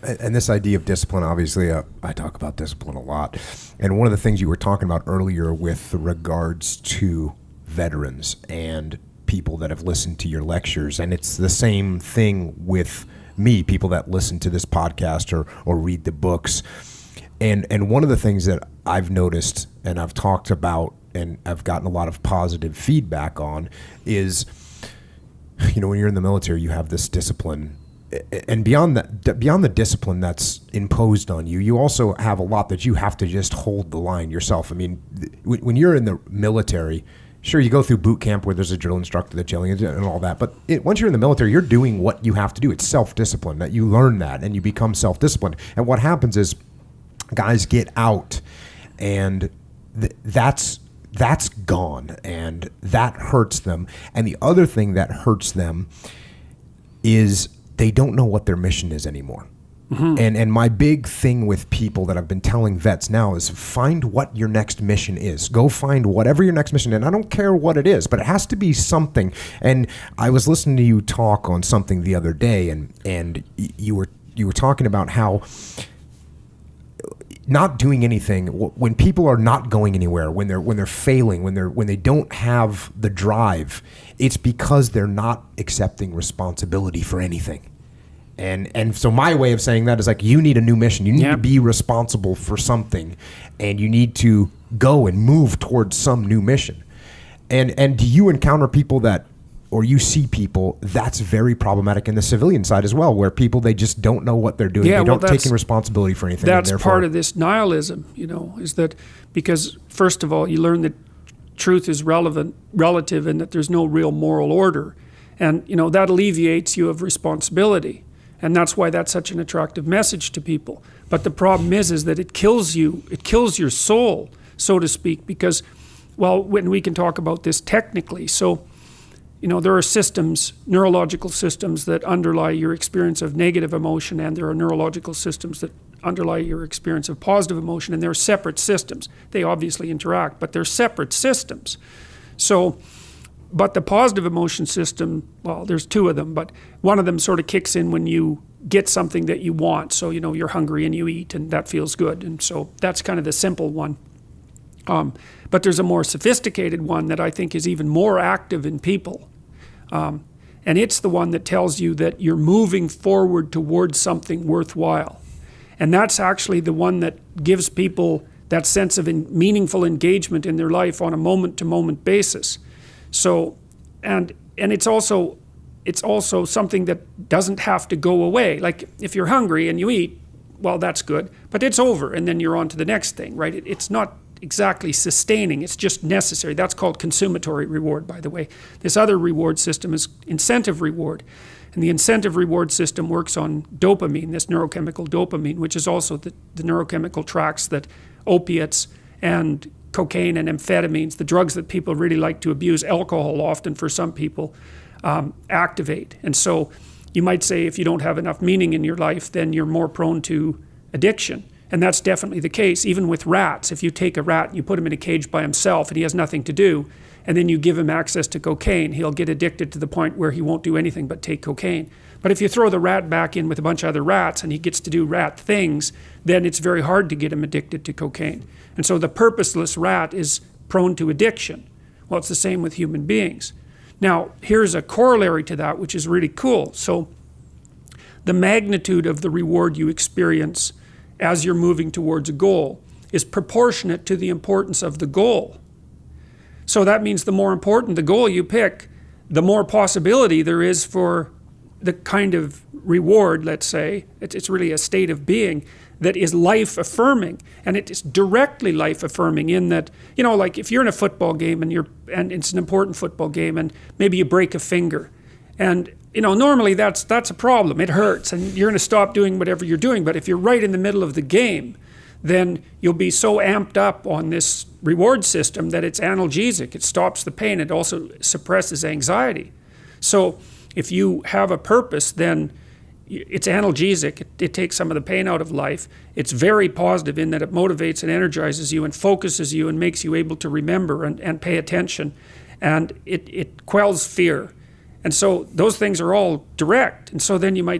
And this idea of discipline, obviously, I talk about discipline a lot. And one of the things you were talking about earlier with regards to veterans and people that have listened to your lectures, and it's the same thing with me, people that listen to this podcast or read the books. And one of the things that I've noticed and I've talked about and I've gotten a lot of positive feedback on is, when you're in the military, you have this discipline. And beyond the discipline that's imposed on you, you also have a lot that you have to just hold the line yourself. I mean, when you're in the military, sure, you go through boot camp where there's a drill instructor that's yelling and all that. But once you're in the military, you're doing what you have to do. It's self-discipline that you learn that and you become self-disciplined. And what happens is guys get out and that's gone and that hurts them. And the other thing that hurts them is they don't know what their mission is anymore. Mm-hmm. And my big thing with people that I've been telling vets now is find what your next mission is. Go find whatever your next mission is. And I don't care what it is, but it has to be something. And I was listening to you talk on something the other day, and you were talking about how not doing anything, when people are not going anywhere, when they're failing, when they don't have the drive, it's because they're not accepting responsibility for anything. And so my way of saying that is like, you need a new mission. You need to be responsible for something, and you need to go and move towards some new mission. And do you encounter people that, or you see people that's very problematic in the civilian side as well, where people, they just don't know what they're doing. They don't take responsibility for anything. That's part of this nihilism, is that because first of all, you learn that truth is relative, and that there's no real moral order. And, that alleviates you of responsibility. And that's why that's such an attractive message to people. But the problem is that it kills you. It kills your soul, so to speak, because, when we can talk about this technically. So, there are systems, neurological systems that underlie your experience of negative emotion, and there are neurological systems that underlie your experience of positive emotion, and they're separate systems. They obviously interact, but they're separate systems. So, but the positive emotion system, there's two of them, but one of them sort of kicks in when you get something that you want. So, you're hungry and you eat, and that feels good. And so that's kind of the simple one. But there's a more sophisticated one that I think is even more active in people. And it's the one that tells you that you're moving forward towards something worthwhile. And that's actually the one that gives people that sense of meaningful engagement in their life on a moment-to-moment basis. So, and it's also something that doesn't have to go away. Like if you're hungry and you eat, that's good, but it's over, and then you're on to the next thing, right? It's not exactly sustaining, it's just necessary. That's called consummatory reward, by the way. This other reward system is incentive reward. And the incentive reward system works on dopamine, this neurochemical dopamine, which is also the neurochemical tracks that opiates and cocaine and amphetamines, the drugs that people really like to abuse, alcohol often for some people, activate. And so you might say if you don't have enough meaning in your life, then you're more prone to addiction. And that's definitely the case. Even with rats, if you take a rat and you put him in a cage by himself and he has nothing to do, and then you give him access to cocaine, he'll get addicted to the point where he won't do anything but take cocaine. But if you throw the rat back in with a bunch of other rats and he gets to do rat things, then it's very hard to get him addicted to cocaine. And so the purposeless rat is prone to addiction. Well, it's the same with human beings. Now, here's a corollary to that, which is really cool. So the magnitude of the reward you experience as you're moving towards a goal is proportionate to the importance of the goal. So that means the more important the goal you pick, the more possibility there is for the kind of reward, let's say, it's really a state of being that is life-affirming. And it is directly life-affirming in that, like if you're in a football game and it's an important football game and maybe you break a finger, and normally that's a problem. It hurts and you're going to stop doing whatever you're doing. But if you're right in the middle of the game, then you'll be so amped up on this reward system that it's analgesic. It stops the pain. It also suppresses anxiety. So if you have a purpose, then it's analgesic. It takes some of the pain out of life. It's very positive in that it motivates and energizes you and focuses you and makes you able to remember and pay attention. And it quells fear. And so those things are all direct. And so then you might